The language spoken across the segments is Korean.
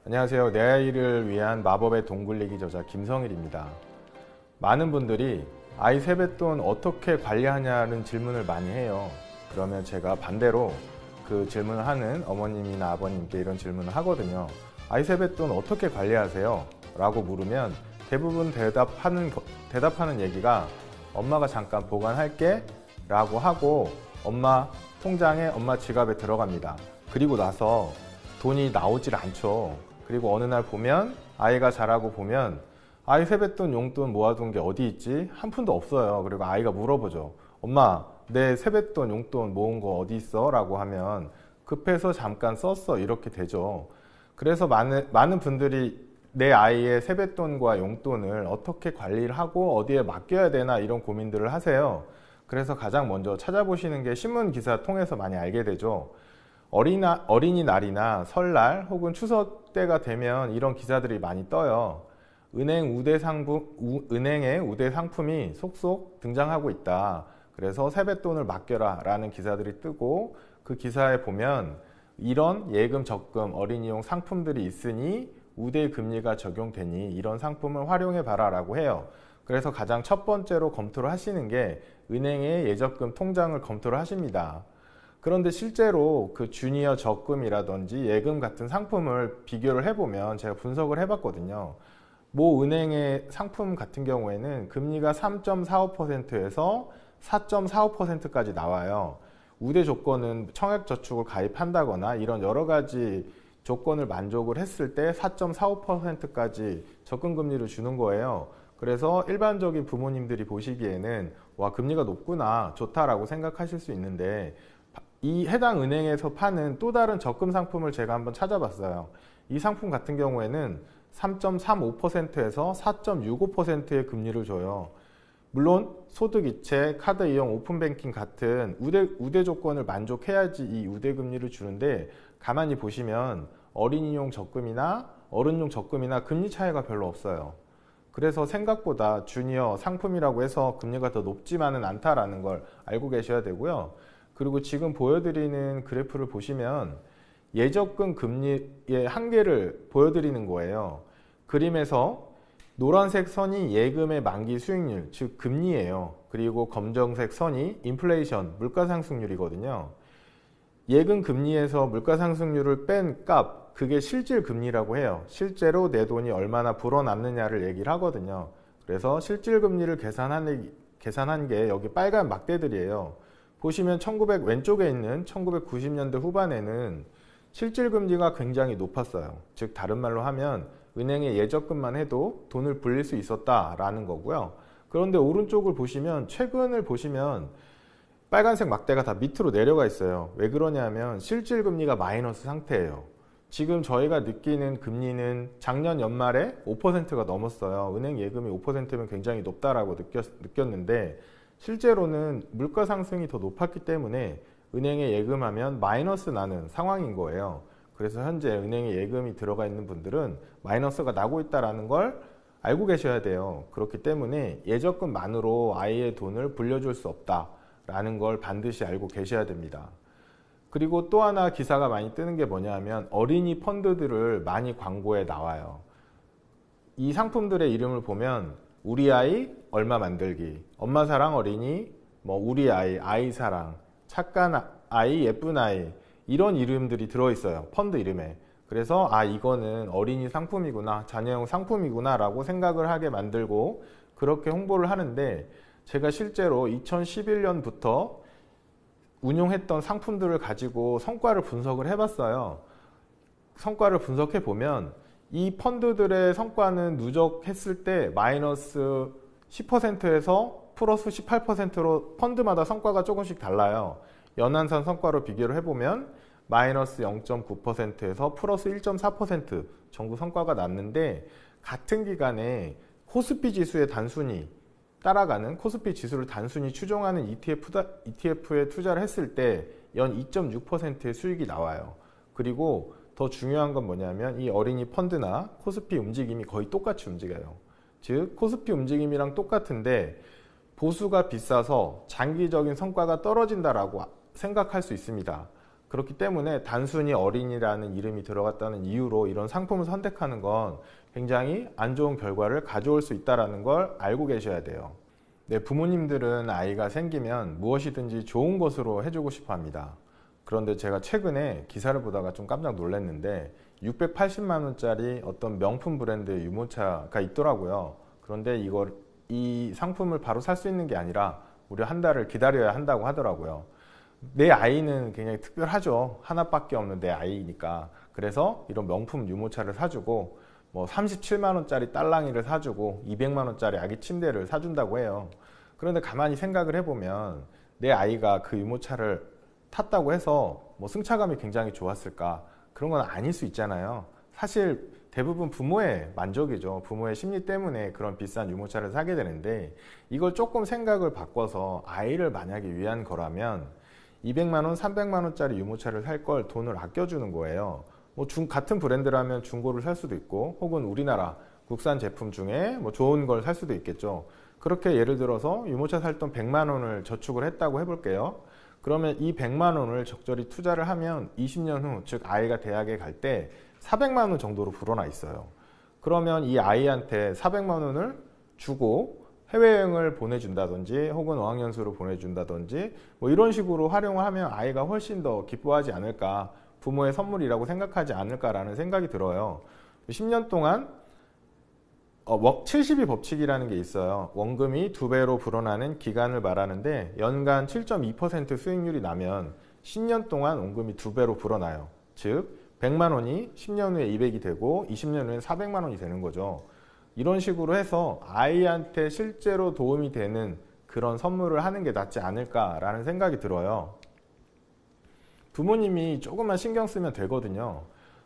안녕하세요. 내 아이를 위한 마법의 돈 굴리기 저자 김성일입니다. 많은 분들이 아이 세뱃돈 어떻게 관리하냐는 질문을 많이 해요. 그러면 제가 반대로 그 질문을 하는 어머님이나 아버님께 이런 질문을 하거든요. 아이 세뱃돈 어떻게 관리하세요? 라고 물으면 대부분 대답하는 얘기가 엄마가 잠깐 보관할게 라고 하고 엄마 통장에 엄마 지갑에 들어갑니다. 그리고 나서 돈이 나오질 않죠. 그리고 어느 날 보면 아이가 자라고 보면 아이 세뱃돈 용돈 모아둔 게 어디 있지? 한 푼도 없어요. 그리고 아이가 물어보죠. 엄마 내 세뱃돈 용돈 모은 거 어디 있어? 라고 하면 급해서 잠깐 썼어. 이렇게 되죠. 그래서 많은 분들이 내 아이의 세뱃돈과 용돈을 어떻게 관리를 하고 어디에 맡겨야 되나 이런 고민들을 하세요. 그래서 가장 먼저 찾아보시는 게 신문 기사 통해서 많이 알게 되죠. 어린이날이나 설날 혹은 추석 때가 되면 이런 기사들이 많이 떠요. 은행의 우대 상품이 속속 등장하고 있다. 그래서 세뱃돈을 맡겨라 라는 기사들이 뜨고 그 기사에 보면 이런 예금, 적금, 어린이용 상품들이 있으니 우대 금리가 적용되니 이런 상품을 활용해 봐라 라고 해요. 그래서 가장 첫 번째로 검토를 하시는 게 은행의 예적금 통장을 검토를 하십니다. 그런데 실제로 그 주니어 적금이라든지 예금 같은 상품을 비교를 해보면 제가 분석을 해봤거든요. 모 은행의 상품 같은 경우에는 금리가 3.45%에서 4.45%까지 나와요. 우대 조건은 청약저축을 가입한다거나 이런 여러 가지 조건을 만족을 했을 때 4.45%까지 적금금리를 주는 거예요. 그래서 일반적인 부모님들이 보시기에는 와, 금리가 높구나, 좋다라고 생각하실 수 있는데 이 해당 은행에서 파는 또 다른 적금 상품을 제가 한번 찾아봤어요. 이 상품 같은 경우에는 3.35%에서 4.65%의 금리를 줘요. 물론 소득 이체, 카드 이용, 오픈뱅킹 같은 우대 조건을 만족해야지 이 우대 금리를 주는데 가만히 보시면 어린이용 적금이나 어른용 적금이나 금리 차이가 별로 없어요. 그래서 생각보다 주니어 상품이라고 해서 금리가 더 높지만은 않다라는 걸 알고 계셔야 되고요. 그리고 지금 보여드리는 그래프를 보시면 예적금 금리의 한계를 보여드리는 거예요. 그림에서 노란색 선이 예금의 만기 수익률, 즉 금리예요. 그리고 검정색 선이 인플레이션, 물가상승률이거든요. 예금 금리에서 물가상승률을 뺀 값, 그게 실질 금리라고 해요. 실제로 내 돈이 얼마나 불어남느냐를 얘기를 하거든요. 그래서 실질 금리를 계산한 게 여기 빨간 막대들이에요. 보시면 왼쪽에 있는 1990년대 후반에는 실질 금리가 굉장히 높았어요. 즉 다른 말로 하면 은행에 예적금만 해도 돈을 불릴 수 있었다라는 거고요. 그런데 오른쪽을 보시면 최근을 보시면 빨간색 막대가 다 밑으로 내려가 있어요. 왜 그러냐면 실질 금리가 마이너스 상태예요. 지금 저희가 느끼는 금리는 작년 연말에 5%가 넘었어요. 은행 예금이 5%면 굉장히 높다라고 느꼈는데 실제로는 물가 상승이 더 높았기 때문에 은행에 예금하면 마이너스 나는 상황인 거예요. 그래서 현재 은행에 예금이 들어가 있는 분들은 마이너스가 나고 있다는 걸 알고 계셔야 돼요. 그렇기 때문에 예적금만으로 아이의 돈을 불려줄 수 없다라는 걸 반드시 알고 계셔야 됩니다. 그리고 또 하나 기사가 많이 뜨는 게 뭐냐면 어린이 펀드들을 많이 광고에 나와요. 이 상품들의 이름을 보면 우리 아이 얼마 만들기, 엄마 사랑 어린이, 우리 아이, 아이 사랑, 착한 아이, 예쁜 아이 이런 이름들이 들어있어요. 펀드 이름에. 그래서 이거는 어린이 상품이구나, 자녀용 상품이구나 라고 생각을 하게 만들고 그렇게 홍보를 하는데 제가 실제로 2011년부터 운용했던 상품들을 가지고 성과를 분석을 해봤어요. 성과를 분석해 보면 이 펀드들의 성과는 누적했을 때 마이너스 10%에서 플러스 18%로 펀드마다 성과가 조금씩 달라요. 연한산 성과로 비교를 해보면 마이너스 0.9%에서 플러스 1.4% 정도 성과가 났는데 같은 기간에 코스피 지수에 단순히 따라가는 코스피 지수를 단순히 추종하는 ETF에 투자를 했을 때 연 2.6%의 수익이 나와요. 그리고 더 중요한 건 뭐냐면 이 어린이 펀드나 코스피 움직임이 거의 똑같이 움직여요. 즉 코스피 움직임이랑 똑같은데 보수가 비싸서 장기적인 성과가 떨어진다라고 생각할 수 있습니다. 그렇기 때문에 단순히 어린이라는 이름이 들어갔다는 이유로 이런 상품을 선택하는 건 굉장히 안 좋은 결과를 가져올 수 있다는 걸 알고 계셔야 돼요. 네, 부모님들은 아이가 생기면 무엇이든지 좋은 것으로 해주고 싶어 합니다. 그런데 제가 최근에 기사를 보다가 좀 깜짝 놀랐는데 680만 원짜리 어떤 명품 브랜드의 유모차가 있더라고요. 그런데 이 상품을 바로 살 수 있는 게 아니라 무려 한 달을 기다려야 한다고 하더라고요. 내 아이는 굉장히 특별하죠. 하나밖에 없는 내 아이니까. 그래서 이런 명품 유모차를 사주고 뭐 37만 원짜리 딸랑이를 사주고 200만 원짜리 아기 침대를 사준다고 해요. 그런데 가만히 생각을 해보면 내 아이가 그 유모차를 탔다고 해서 뭐 승차감이 굉장히 좋았을까? 그런 건 아닐 수 있잖아요. 사실 대부분 부모의 만족이죠. 부모의 심리 때문에 그런 비싼 유모차를 사게 되는데 이걸 조금 생각을 바꿔서 아이를 만약에 위한 거라면 200만 원, 300만 원짜리 유모차를 살 걸 돈을 아껴주는 거예요. 뭐 같은 브랜드라면 중고를 살 수도 있고 혹은 우리나라 국산 제품 중에 뭐 좋은 걸 살 수도 있겠죠. 그렇게 예를 들어서 유모차 살 돈 100만 원을 저축을 했다고 해볼게요. 그러면 이 100만 원을 적절히 투자를 하면 20년 후, 즉 아이가 대학에 갈 때 400만 원 정도로 불어나 있어요. 그러면 이 아이한테 400만 원을 주고 해외여행을 보내준다든지 혹은 어학연수로 보내준다든지 뭐 이런 식으로 활용을 하면 아이가 훨씬 더 기뻐하지 않을까, 부모의 선물이라고 생각하지 않을까라는 생각이 들어요. 10년 동안 70이 법칙이라는 게 있어요. 원금이 2배로 불어나는 기간을 말하는데 연간 7.2% 수익률이 나면 10년 동안 원금이 2배로 불어나요. 즉 100만 원이 10년 후에 200이 되고 20년 후에 400만 원이 되는 거죠. 이런 식으로 해서 아이한테 실제로 도움이 되는 그런 선물을 하는 게 낫지 않을까라는 생각이 들어요. 부모님이 조금만 신경 쓰면 되거든요.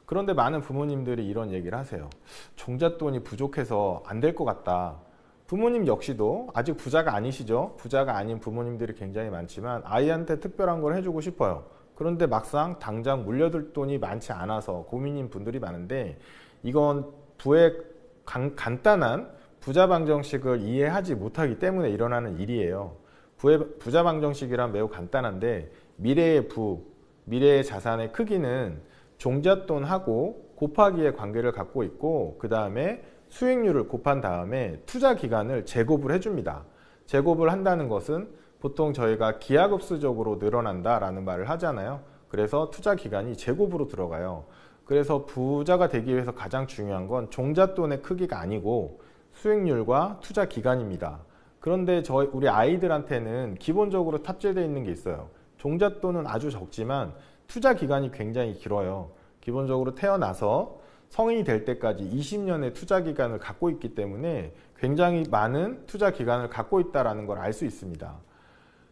그런데 많은 부모님들이 이런 얘기를 하세요. 종잣돈이 부족해서 안 될 것 같다. 부모님 역시도 아직 부자가 아니시죠? 부자가 아닌 부모님들이 굉장히 많지만 아이한테 특별한 걸 해주고 싶어요. 그런데 막상 당장 물려둘 돈이 많지 않아서 고민인 분들이 많은데 이건 간단한 부자 방정식을 이해하지 못하기 때문에 일어나는 일이에요. 부자 방정식이란 매우 간단한데 미래의 자산의 크기는 종잣돈하고 곱하기의 관계를 갖고 있고 그 다음에 수익률을 곱한 다음에 투자 기간을 제곱을 해줍니다. 제곱을 한다는 것은 보통 저희가 기하급수적으로 늘어난다라는 말을 하잖아요. 그래서 투자 기간이 제곱으로 들어가요. 그래서 부자가 되기 위해서 가장 중요한 건 종잣돈의 크기가 아니고 수익률과 투자 기간입니다. 그런데 우리 아이들한테는 기본적으로 탑재되어 있는 게 있어요. 종잣돈은 아주 적지만 투자 기간이 굉장히 길어요. 기본적으로 태어나서 성인이 될 때까지 20년의 투자 기간을 갖고 있기 때문에 굉장히 많은 투자 기간을 갖고 있다는 걸 알 수 있습니다.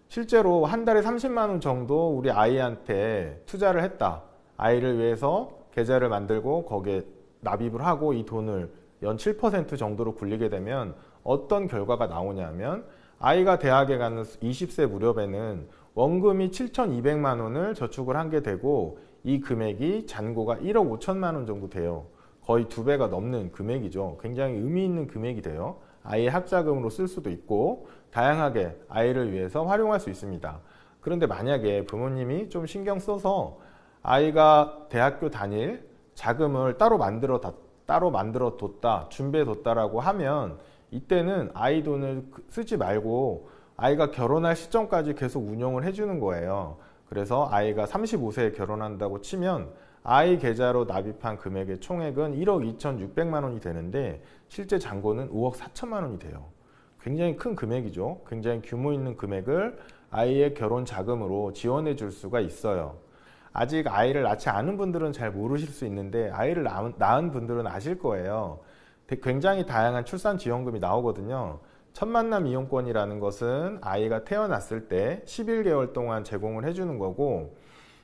실제로 한 달에 30만 원 정도 우리 아이한테 투자를 했다. 아이를 위해서 계좌를 만들고 거기에 납입을 하고 이 돈을 연 7% 정도로 굴리게 되면 어떤 결과가 나오냐면 아이가 대학에 가는 20세 무렵에는 원금이 7,200만 원을 저축을 하게 되고 이 금액이 잔고가 1억 5천만 원 정도 돼요. 거의 2배가 넘는 금액이죠. 굉장히 의미 있는 금액이 돼요. 아이의 학자금으로 쓸 수도 있고 다양하게 아이를 위해서 활용할 수 있습니다. 그런데 만약에 부모님이 좀 신경 써서 아이가 대학교 다닐 자금을 따로 만들어 뒀다, 준비해 뒀다라고 하면 이때는 아이 돈을 쓰지 말고 아이가 결혼할 시점까지 계속 운용을 해주는 거예요. 그래서 아이가 35세에 결혼한다고 치면 아이 계좌로 납입한 금액의 총액은 1억 2,600만 원이 되는데 실제 잔고는 5억 4천만 원이 돼요. 굉장히 큰 금액이죠. 굉장히 규모 있는 금액을 아이의 결혼 자금으로 지원해 줄 수가 있어요. 아직 아이를 낳지 않은 분들은 잘 모르실 수 있는데 아이를 낳은 분들은 아실 거예요. 굉장히 다양한 출산 지원금이 나오거든요. 첫 만남 이용권이라는 것은 아이가 태어났을 때 11개월 동안 제공을 해주는 거고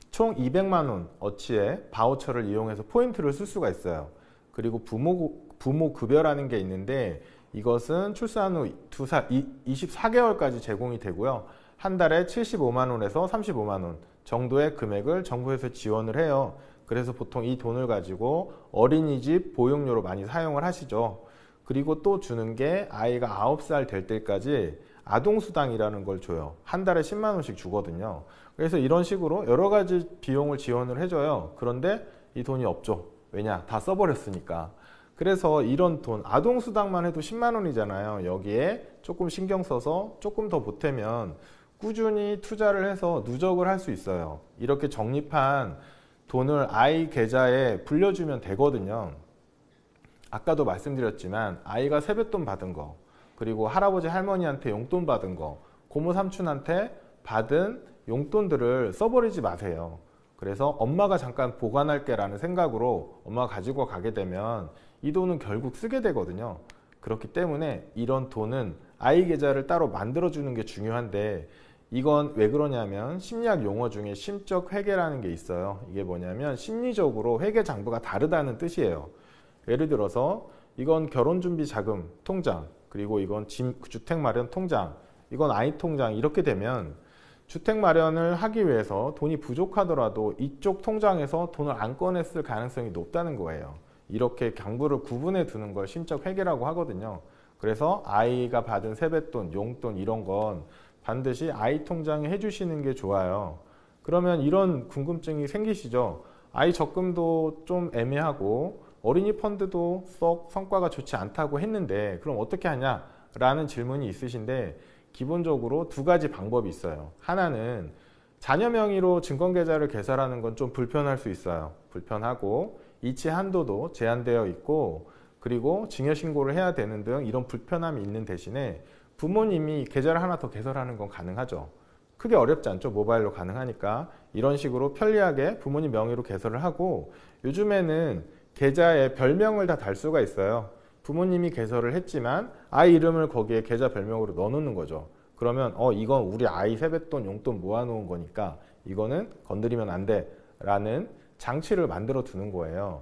총 200만 원 어치의 바우처를 이용해서 포인트를 쓸 수가 있어요. 그리고 부모 급여라는 게 있는데 이것은 출산 후 24개월까지 제공이 되고요. 한 달에 75만 원에서 35만 원 정도의 금액을 정부에서 지원을 해요. 그래서 보통 이 돈을 가지고 어린이집 보육료로 많이 사용을 하시죠. 그리고 또 주는 게 아이가 9살 될 때까지 아동수당이라는 걸 줘요. 한 달에 10만 원씩 주거든요. 그래서 이런 식으로 여러 가지 비용을 지원을 해줘요. 그런데 이 돈이 없죠. 왜냐? 다 써버렸으니까. 그래서 이런 돈, 아동수당만 해도 10만 원이잖아요. 여기에 조금 신경 써서 조금 더 보태면 꾸준히 투자를 해서 누적을 할 수 있어요. 이렇게 적립한 돈을 아이 계좌에 불려주면 되거든요. 아까도 말씀드렸지만 아이가 세뱃돈 받은 거, 그리고 할아버지 할머니한테 용돈 받은 거, 고모 삼촌한테 받은 용돈들을 써버리지 마세요. 그래서 엄마가 잠깐 보관할게 라는 생각으로 엄마가 가지고 가게 되면 이 돈은 결국 쓰게 되거든요. 그렇기 때문에 이런 돈은 아이 계좌를 따로 만들어주는 게 중요한데, 이건 왜 그러냐면 심리학 용어 중에 심적 회계라는 게 있어요. 이게 뭐냐면 심리적으로 회계 장부가 다르다는 뜻이에요. 예를 들어서 이건 결혼준비 자금 통장, 그리고 이건 주택 마련 통장, 이건 아이 통장, 이렇게 되면 주택 마련을 하기 위해서 돈이 부족하더라도 이쪽 통장에서 돈을 안 꺼냈을 가능성이 높다는 거예요. 이렇게 장부를 구분해 두는 걸 심적 회계라고 하거든요. 그래서 아이가 받은 세뱃돈, 용돈 이런 건 반드시 아이 통장에 해주시는 게 좋아요. 그러면 이런 궁금증이 생기시죠? 아이 적금도 좀 애매하고 어린이 펀드도 썩 성과가 좋지 않다고 했는데 그럼 어떻게 하냐라는 질문이 있으신데, 기본적으로 두 가지 방법이 있어요. 하나는 자녀 명의로 증권계좌를 개설하는 건 좀 불편할 수 있어요. 불편하고 이체 한도도 제한되어 있고, 그리고 증여신고를 해야 되는 등 이런 불편함이 있는 대신에 부모님이 계좌를 하나 더 개설하는 건 가능하죠. 크게 어렵지 않죠. 모바일로 가능하니까. 이런 식으로 편리하게 부모님 명의로 개설을 하고, 요즘에는 계좌에 별명을 다 달 수가 있어요. 부모님이 개설을 했지만 아이 이름을 거기에 계좌 별명으로 넣어놓는 거죠. 그러면 이건 우리 아이 세뱃돈 용돈 모아놓은 거니까 이거는 건드리면 안 돼 라는 장치를 만들어 두는 거예요.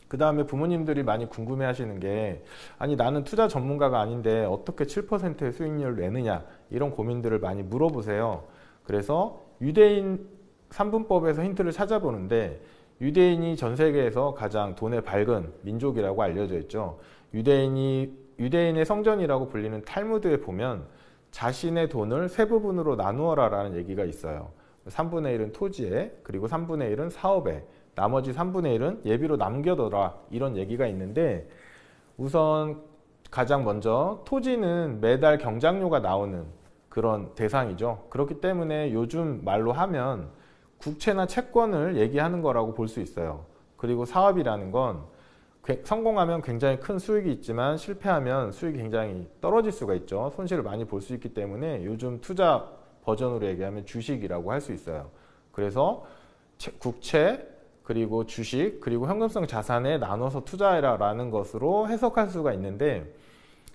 그 다음에 부모님들이 많이 궁금해 하시는 게, 아니 나는 투자 전문가가 아닌데 어떻게 7%의 수익률을 내느냐, 이런 고민들을 많이 물어보세요. 그래서 유대인 3분법에서 힌트를 찾아보는데, 유대인이 전 세계에서 가장 돈에 밝은 민족이라고 알려져 있죠. 유대인의 성전이라고 불리는 탈무드에 보면 자신의 돈을 세 부분으로 나누어라 라는 얘기가 있어요. 3분의 1은 토지에, 그리고 3분의 1은 사업에, 나머지 3분의 1은 예비로 남겨둬라, 이런 얘기가 있는데, 우선 가장 먼저 토지는 매달 경작료가 나오는 그런 대상이죠. 그렇기 때문에 요즘 말로 하면 국채나 채권을 얘기하는 거라고 볼 수 있어요. 그리고 사업이라는 건 성공하면 굉장히 큰 수익이 있지만 실패하면 수익이 굉장히 떨어질 수가 있죠. 손실을 많이 볼 수 있기 때문에 요즘 투자 버전으로 얘기하면 주식이라고 할 수 있어요. 그래서 국채, 그리고 주식, 그리고 현금성 자산에 나눠서 투자해라 라는 것으로 해석할 수가 있는데,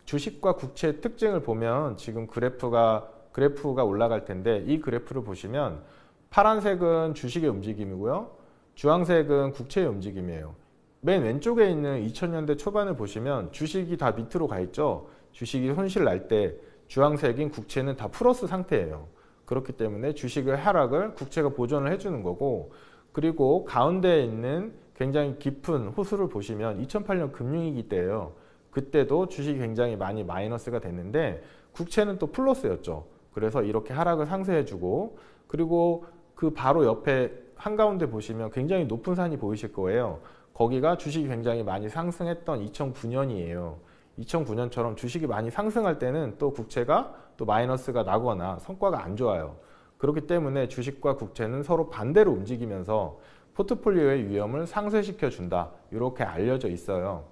주식과 국채의 특징을 보면 지금 그래프가 올라갈 텐데, 이 그래프를 보시면 파란색은 주식의 움직임이고요, 주황색은 국채의 움직임이에요. 맨 왼쪽에 있는 2000년대 초반을 보시면 주식이 다 밑으로 가 있죠. 주식이 손실 날 때 주황색인 국채는 다 플러스 상태예요. 그렇기 때문에 주식의 하락을 국채가 보전을 해주는 거고, 그리고 가운데에 있는 굉장히 깊은 호수를 보시면 2008년 금융위기 때예요. 그때도 주식이 굉장히 많이 마이너스가 됐는데 국채는 또 플러스였죠. 그래서 이렇게 하락을 상쇄해주고, 그리고 그 바로 옆에 한가운데 보시면 굉장히 높은 산이 보이실 거예요. 거기가 주식이 굉장히 많이 상승했던 2009년이에요. 2009년처럼 주식이 많이 상승할 때는 또 국채가 또 마이너스가 나거나 성과가 안 좋아요. 그렇기 때문에 주식과 국채는 서로 반대로 움직이면서 포트폴리오의 위험을 상쇄시켜 준다, 이렇게 알려져 있어요.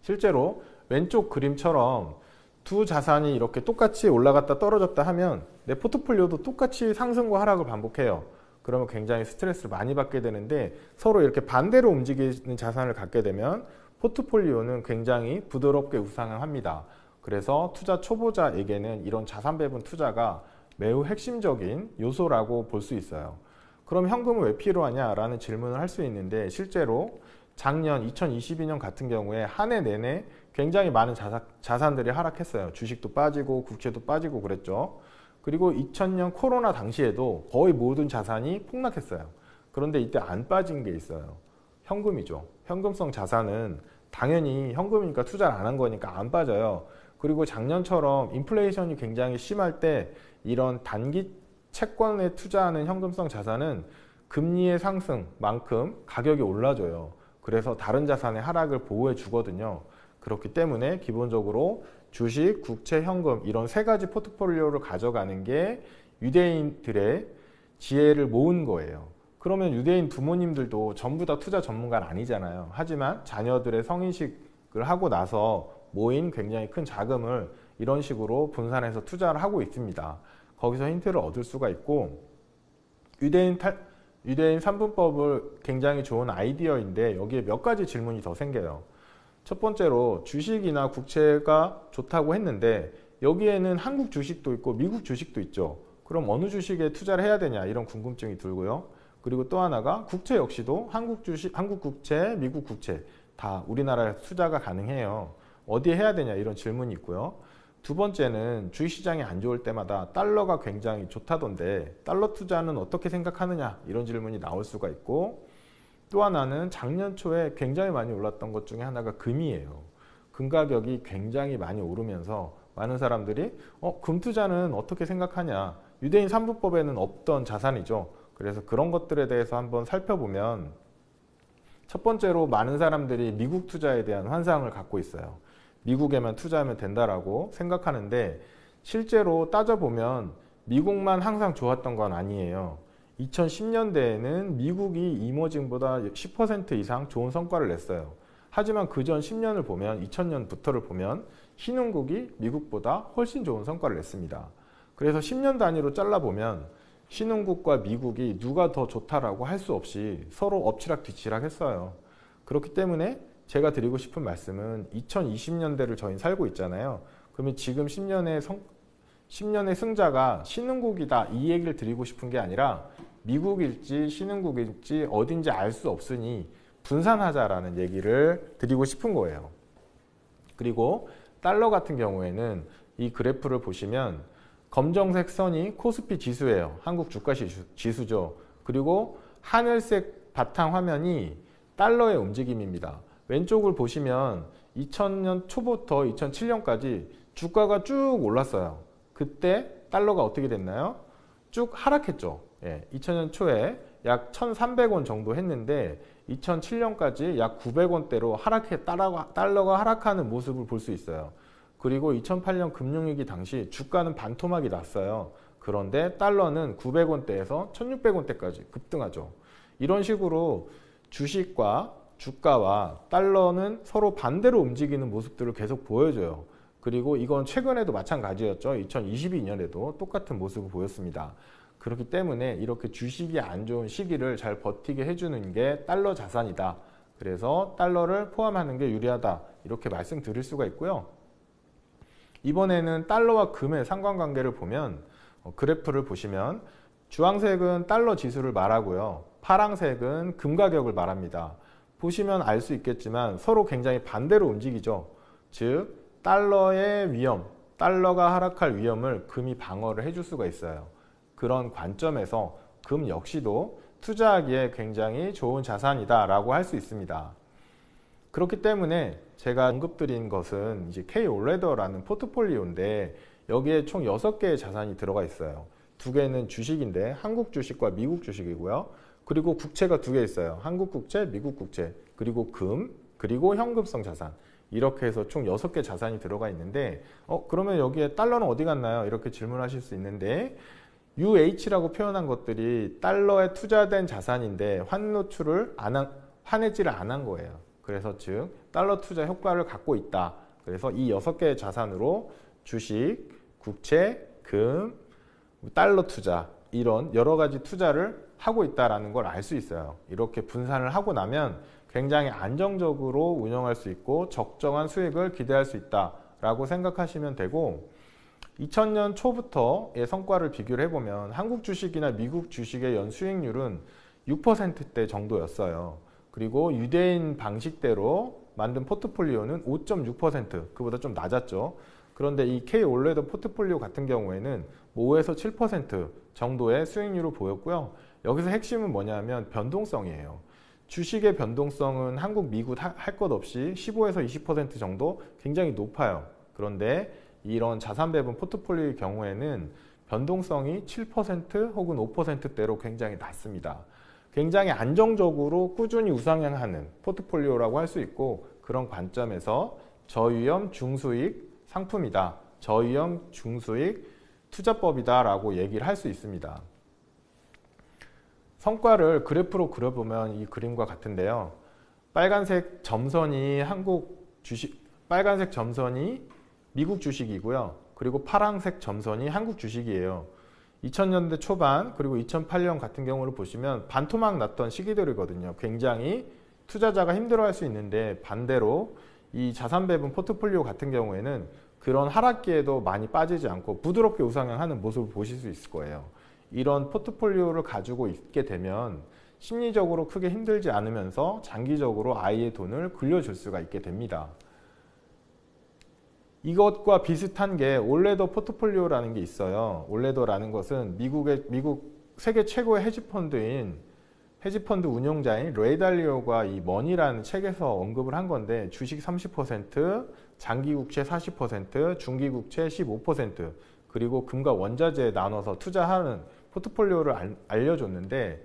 실제로 왼쪽 그림처럼 두 자산이 이렇게 똑같이 올라갔다 떨어졌다 하면 내 포트폴리오도 똑같이 상승과 하락을 반복해요. 그러면 굉장히 스트레스를 많이 받게 되는데, 서로 이렇게 반대로 움직이는 자산을 갖게 되면 포트폴리오는 굉장히 부드럽게 우상향합니다. 그래서 투자 초보자에게는 이런 자산 배분 투자가 매우 핵심적인 요소라고 볼 수 있어요. 그럼 현금은 왜 필요하냐라는 질문을 할 수 있는데, 실제로 작년 2022년 같은 경우에 한 해 내내 굉장히 많은 자산들이 하락했어요. 주식도 빠지고 국채도 빠지고 그랬죠. 그리고 2000년 코로나 당시에도 거의 모든 자산이 폭락했어요. 그런데 이때 안 빠진 게 있어요. 현금이죠. 현금성 자산은 당연히 현금이니까 투자를 안 한 거니까 안 빠져요. 그리고 작년처럼 인플레이션이 굉장히 심할 때 이런 단기 채권에 투자하는 현금성 자산은 금리의 상승만큼 가격이 올라줘요. 그래서 다른 자산의 하락을 보호해 주거든요. 그렇기 때문에 기본적으로 주식, 국채, 현금 이런 세 가지 포트폴리오를 가져가는 게 유대인들의 지혜를 모은 거예요. 그러면 유대인 부모님들도 전부 다 투자 전문가는 아니잖아요. 하지만 자녀들의 성인식을 하고 나서 모인 굉장히 큰 자금을 이런 식으로 분산해서 투자를 하고 있습니다. 거기서 힌트를 얻을 수가 있고, 유대인 3분법을 굉장히 좋은 아이디어인데 여기에 몇 가지 질문이 더 생겨요. 첫 번째로 주식이나 국채가 좋다고 했는데 여기에는 한국 주식도 있고 미국 주식도 있죠. 그럼 어느 주식에 투자를 해야 되냐, 이런 궁금증이 들고요. 그리고 또 하나가 국채 역시도 한국 주식, 한국 국채, 미국 국채 다 우리나라에서 투자가 가능해요. 어디에 해야 되냐, 이런 질문이 있고요. 두 번째는 주식시장이 안 좋을 때마다 달러가 굉장히 좋다던데 달러 투자는 어떻게 생각하느냐, 이런 질문이 나올 수가 있고, 또 하나는 작년 초에 굉장히 많이 올랐던 것 중에 하나가 금이에요. 금 가격이 굉장히 많이 오르면서 많은 사람들이 금 투자는 어떻게 생각하냐, 유대인 3분법에는 없던 자산이죠. 그래서 그런 것들에 대해서 한번 살펴보면, 첫 번째로 많은 사람들이 미국 투자에 대한 환상을 갖고 있어요. 미국에만 투자하면 된다라고 생각하는데 실제로 따져보면 미국만 항상 좋았던 건 아니에요. 2010년대에는 미국이 이머징보다 10% 이상 좋은 성과를 냈어요. 하지만 그전 10년을 보면, 2000년부터를 보면 신흥국이 미국보다 훨씬 좋은 성과를 냈습니다. 그래서 10년 단위로 잘라보면 신흥국과 미국이 누가 더 좋다라고 할 수 없이 서로 엎치락 뒤치락 했어요. 그렇기 때문에 제가 드리고 싶은 말씀은 2020년대를 저희는 살고 있잖아요. 그러면 지금 10년의 승자가 신흥국이다, 이 얘기를 드리고 싶은 게 아니라 미국일지 신흥국일지 어딘지 알 수 없으니 분산하자라는 얘기를 드리고 싶은 거예요. 그리고 달러 같은 경우에는 이 그래프를 보시면 검정색 선이 코스피 지수예요. 한국 주가 지수죠. 그리고 하늘색 바탕 화면이 달러의 움직임입니다. 왼쪽을 보시면 2000년 초부터 2007년까지 주가가 쭉 올랐어요. 그때 달러가 어떻게 됐나요? 쭉 하락했죠. 2000년 초에 약 1,300원 정도 했는데 2007년까지 약 900원대로 달러가 하락하는 모습을 볼 수 있어요. 그리고 2008년 금융위기 당시 주가는 반토막이 났어요. 그런데 달러는 900원대에서 1,600원대까지 급등하죠. 이런 식으로 주식과 주가와 달러는 서로 반대로 움직이는 모습들을 계속 보여줘요. 그리고 이건 최근에도 마찬가지였죠. 2022년에도 똑같은 모습을 보였습니다. 그렇기 때문에 이렇게 주식이 안 좋은 시기를 잘 버티게 해주는 게 달러 자산이다. 그래서 달러를 포함하는 게 유리하다, 이렇게 말씀드릴 수가 있고요. 이번에는 달러와 금의 상관관계를 보면 그래프를 보시면 주황색은 달러 지수를 말하고요. 파랑색은 금 가격을 말합니다. 보시면 알 수 있겠지만 서로 굉장히 반대로 움직이죠. 즉 달러의 위험, 달러가 하락할 위험을 금이 방어를 해줄 수가 있어요. 그런 관점에서 금 역시도 투자하기에 굉장히 좋은 자산이다 라고 할 수 있습니다. 그렇기 때문에 제가 언급드린 것은 이제 K-올레더라는 포트폴리오인데 여기에 총 6개의 자산이 들어가 있어요. 2개는 주식인데 한국 주식과 미국 주식이고요. 그리고 국채가 2개 있어요. 한국 국채, 미국 국채, 그리고 금, 그리고 현금성 자산. 이렇게 해서 총 6개 자산이 들어가 있는데 그러면 여기에 달러는 어디 갔나요? 이렇게 질문하실 수 있는데 UH라고 표현한 것들이 달러에 투자된 자산인데 환해지를 안 한 거예요. 그래서 즉 달러 투자 효과를 갖고 있다. 그래서 이 6개의 자산으로 주식, 국채, 금, 달러 투자, 이런 여러 가지 투자를 하고 있다는 걸 알 수 있어요. 이렇게 분산을 하고 나면 굉장히 안정적으로 운영할 수 있고 적정한 수익을 기대할 수 있다라고 생각하시면 되고, 2000년 초부터의 성과를 비교를 해보면 한국 주식이나 미국 주식의 연 수익률은 6%대 정도였어요. 그리고 유대인 방식대로 만든 포트폴리오는 5.6%, 그보다 좀 낮았죠. 그런데 이 K-올레더 포트폴리오 같은 경우에는 5에서 7% 정도의 수익률을 보였고요. 여기서 핵심은 뭐냐면 변동성이에요. 주식의 변동성은 한국, 미국 할 것 없이 15에서 20% 정도 굉장히 높아요. 그런데 이런 자산 배분 포트폴리오의 경우에는 변동성이 7% 혹은 5%대로 굉장히 낮습니다. 굉장히 안정적으로 꾸준히 우상향하는 포트폴리오라고 할 수 있고, 그런 관점에서 저위험 중수익 상품이다, 저위험 중수익 투자법이다 라고 얘기를 할 수 있습니다. 성과를 그래프로 그려보면 이 그림과 같은데요. 빨간색 점선이 빨간색 점선이 미국 주식이고요. 그리고 파란색 점선이 한국 주식이에요. 2000년대 초반 그리고 2008년 같은 경우를 보시면 반토막 났던 시기들이거든요. 굉장히 투자자가 힘들어할 수 있는데, 반대로 이 자산 배분 포트폴리오 같은 경우에는 그런 하락기에도 많이 빠지지 않고 부드럽게 우상향하는 모습을 보실 수 있을 거예요. 이런 포트폴리오를 가지고 있게 되면 심리적으로 크게 힘들지 않으면서 장기적으로 아이의 돈을 굴려줄 수가 있게 됩니다. 이것과 비슷한 게 올레더 포트폴리오라는 게 있어요. 올레더라는 것은 미국 세계 최고의 헤지펀드 운용자인 레이 달리오가 이 머니라는 책에서 언급을 한 건데, 주식 30%, 장기국채 40%, 중기국채 15%, 그리고 금과 원자재에 나눠서 투자하는 포트폴리오를 알려줬는데,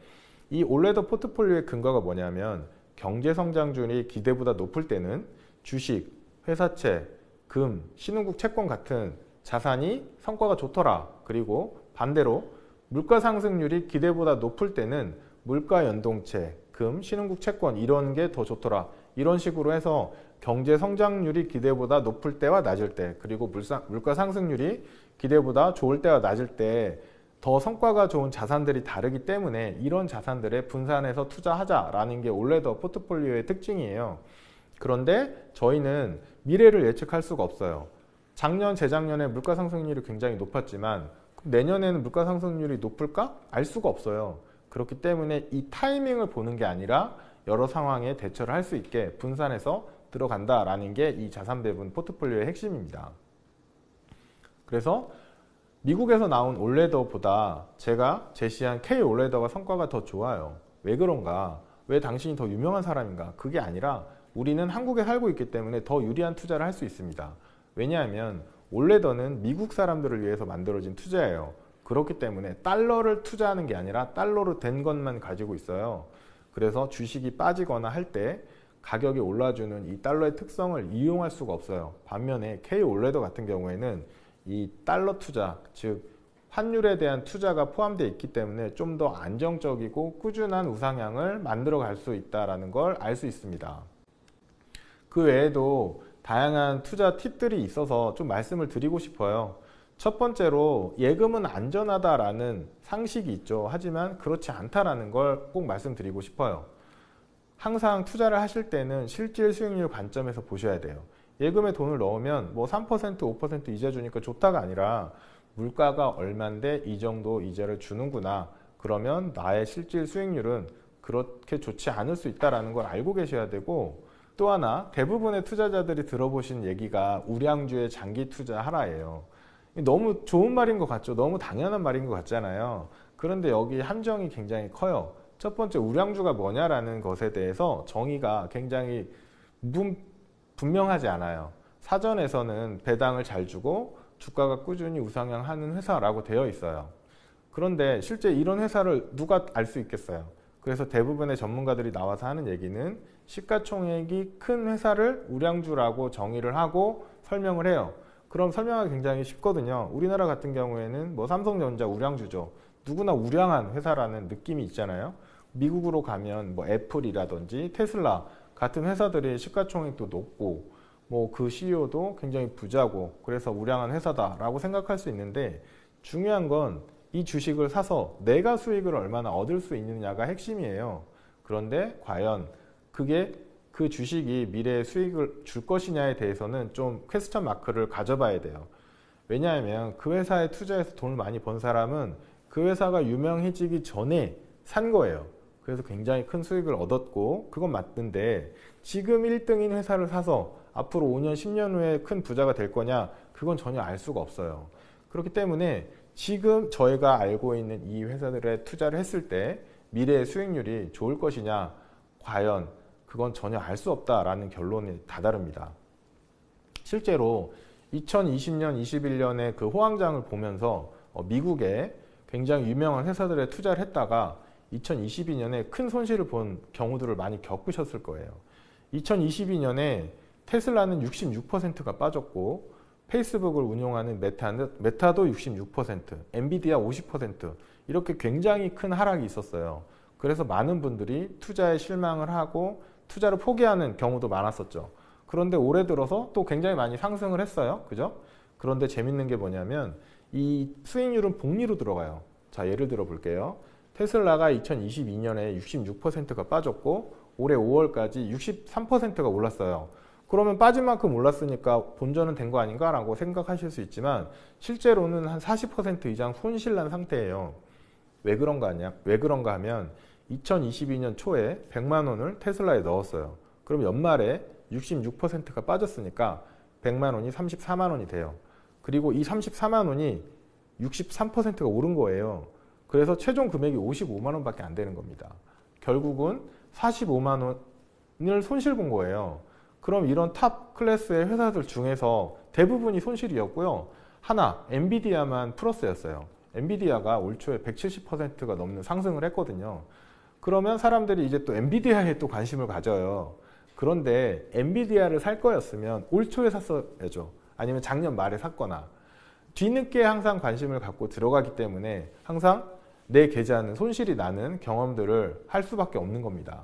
이 올레더 포트폴리오의 근거가 뭐냐면, 경제성장률이 기대보다 높을 때는 주식, 회사채, 금, 신흥국 채권 같은 자산이 성과가 좋더라. 그리고 반대로 물가 상승률이 기대보다 높을 때는 물가 연동채, 금, 신흥국 채권 이런 게 더 좋더라. 이런 식으로 해서 경제 성장률이 기대보다 높을 때와 낮을 때, 그리고 물가 상승률이 기대보다 좋을 때와 낮을 때 더 성과가 좋은 자산들이 다르기 때문에 이런 자산들에 분산해서 투자하자라는 게 올레더 포트폴리오의 특징이에요. 그런데 저희는 미래를 예측할 수가 없어요. 작년, 재작년에 물가 상승률이 굉장히 높았지만 내년에는 물가 상승률이 높을까? 알 수가 없어요. 그렇기 때문에 이 타이밍을 보는 게 아니라 여러 상황에 대처를 할 수 있게 분산해서 들어간다라는 게 이 자산 배분 포트폴리오의 핵심입니다. 그래서 미국에서 나온 올레더보다 제가 제시한 K 올레더가 성과가 더 좋아요. 왜 그런가? 왜 당신이 더 유명한 사람인가? 그게 아니라 우리는 한국에 살고 있기 때문에 더 유리한 투자를 할 수 있습니다. 왜냐하면 올레더는 미국 사람들을 위해서 만들어진 투자예요. 그렇기 때문에 달러를 투자하는 게 아니라 달러로 된 것만 가지고 있어요. 그래서 주식이 빠지거나 할 때 가격이 올라주는 이 달러의 특성을 이용할 수가 없어요. 반면에 K 올레더 같은 경우에는 이 달러 투자, 즉 환율에 대한 투자가 포함되어 있기 때문에 좀 더 안정적이고 꾸준한 우상향을 만들어 갈 수 있다는 걸 알 수 있습니다. 그 외에도 다양한 투자 팁들이 있어서 좀 말씀을 드리고 싶어요. 첫 번째로 예금은 안전하다라는 상식이 있죠. 하지만 그렇지 않다라는 걸 꼭 말씀드리고 싶어요. 항상 투자를 하실 때는 실질 수익률 관점에서 보셔야 돼요. 예금에 돈을 넣으면 뭐 3%, 5% 이자 주니까 좋다가 아니라 물가가 얼만데 이 정도 이자를 주는구나. 그러면 나의 실질 수익률은 그렇게 좋지 않을 수 있다는 걸 알고 계셔야 되고, 또 하나 대부분의 투자자들이 들어보신 얘기가 우량주에 장기 투자하라예요. 너무 좋은 말인 것 같죠? 너무 당연한 말인 것 같잖아요. 그런데 여기 함정이 굉장히 커요. 첫 번째, 우량주가 뭐냐라는 것에 대해서 정의가 굉장히 분명하지 않아요. 사전에서는 배당을 잘 주고 주가가 꾸준히 우상향하는 회사라고 되어 있어요. 그런데 실제 이런 회사를 누가 알 수 있겠어요? 그래서 대부분의 전문가들이 나와서 하는 얘기는 시가총액이 큰 회사를 우량주라고 정의를 하고 설명을 해요. 그럼 설명하기 굉장히 쉽거든요. 우리나라 같은 경우에는 뭐 삼성전자 우량주죠. 누구나 우량한 회사라는 느낌이 있잖아요. 미국으로 가면 뭐 애플이라든지 테슬라 같은 회사들이 시가총액도 높고 뭐 그 CEO도 굉장히 부자고 그래서 우량한 회사다라고 생각할 수 있는데, 중요한 건 이 주식을 사서 내가 수익을 얼마나 얻을 수 있느냐가 핵심이에요. 그런데 과연 그게 그 주식이 미래에 수익을 줄 것이냐에 대해서는 좀 퀘스천 마크를 가져봐야 돼요. 왜냐하면 그 회사에 투자해서 돈을 많이 번 사람은 그 회사가 유명해지기 전에 산 거예요. 그래서 굉장히 큰 수익을 얻었고 그건 맞는데, 지금 1등인 회사를 사서 앞으로 5년, 10년 후에 큰 부자가 될 거냐? 그건 전혀 알 수가 없어요. 그렇기 때문에 지금 저희가 알고 있는 이 회사들에 투자를 했을 때 미래의 수익률이 좋을 것이냐? 과연 그건 전혀 알 수 없다라는 결론에 다다릅니다. 실제로 2020년, 21년에 그 호황장을 보면서 미국에 굉장히 유명한 회사들에 투자를 했다가 2022년에 큰 손실을 본 경우들을 많이 겪으셨을 거예요. 2022년에 테슬라는 66%가 빠졌고 페이스북을 운용하는 메타도 66%, 엔비디아 50% 이렇게 굉장히 큰 하락이 있었어요. 그래서 많은 분들이 투자에 실망을 하고 투자를 포기하는 경우도 많았었죠. 그런데 올해 들어서 또 굉장히 많이 상승을 했어요. 그죠? 그런데 재밌는 게 뭐냐면 이 수익률은 복리로 들어가요. 자, 예를 들어 볼게요. 테슬라가 2022년에 66%가 빠졌고 올해 5월까지 63%가 올랐어요. 그러면 빠진 만큼 올랐으니까 본전은 된 거 아닌가 라고 생각하실 수 있지만 실제로는 한 40% 이상 손실난 상태예요. 왜 그런가 하면 2022년 초에 100만 원을 테슬라에 넣었어요. 그럼 연말에 66%가 빠졌으니까 100만 원이 34만 원이 돼요. 그리고 이 34만 원이 63%가 오른 거예요. 그래서 최종 금액이 55만 원밖에 안 되는 겁니다. 결국은 45만 원을 손실 본 거예요. 그럼 이런 탑 클래스의 회사들 중에서 대부분이 손실이었고요. 하나, 엔비디아만 플러스였어요. 엔비디아가 올 초에 170%가 넘는 상승을 했거든요. 그러면 사람들이 이제 또 엔비디아에 또 관심을 가져요. 그런데 엔비디아를 살 거였으면 올 초에 샀어야죠. 아니면 작년 말에 샀거나 뒤늦게 항상 관심을 갖고 들어가기 때문에 항상 내 계좌는 손실이 나는 경험들을 할 수밖에 없는 겁니다.